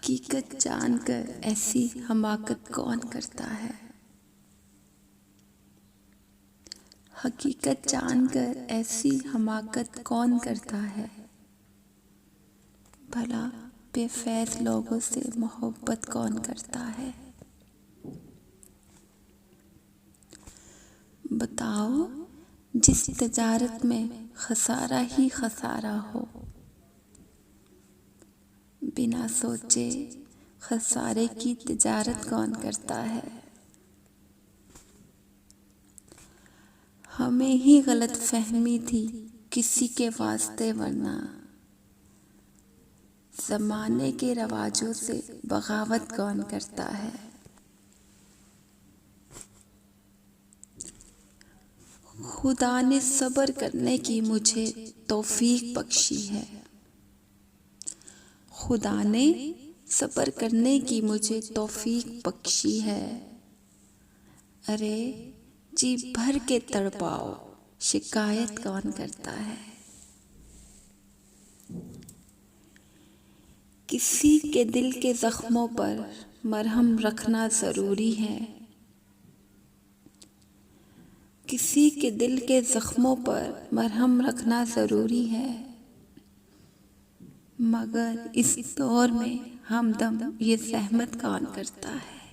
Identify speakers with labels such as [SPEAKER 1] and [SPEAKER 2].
[SPEAKER 1] हकीकत जानकर ऐसी हमाकत कौन करता है। हकीकत जानकर ऐसी हमाकत कौन करता है। भला बेफैज लोगों से मोहब्बत कौन करता है। बताओ जिस तजारत में खसारा ही खसारा हो, बिना सोचे खसारे की तिजारत कौन करता है। हमें ही गलत फहमी थी किसी के वास्ते, वरना ज़माने के रवाजों से बगावत कौन करता है। खुदा ने सब्र करने की मुझे तौफीक बख्शी है। खुदा ने सब्र करने की मुझे तौफीक बख्शी है। अरे जी भर के तड़पाओ, शिकायत कौन करता है। किसी के दिल के जख्मों पर मरहम रखना ज़रूरी है। किसी के दिल के जख्मों पर मरहम रखना ज़रूरी है, मगर इस दौर में हमदम ये ज़हमत कौन करता है।